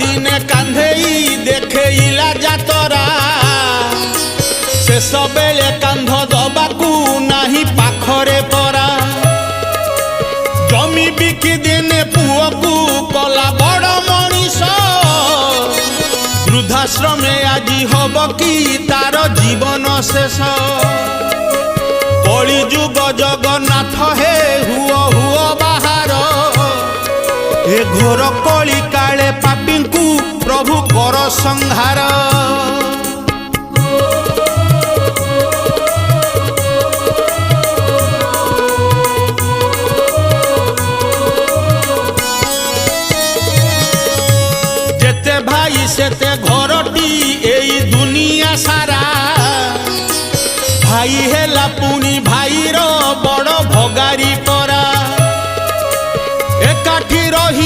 दिने कांधेई देखेइला जातरा शेष बेले कांध दबाकू नाही पाखरे परा जमी बिकी दिने पुओकू कला बड़ मनीष वृद्धाश्रमे आजी हब कि तार जीवन शेष कली जुग जगन्नाथ हे हुओ हुओ बाहर ए घोर कली काले पापींकु प्रभु कर संहार जेते भाई सेते घरटी एई दुनिया सारा भाई हेला पुनी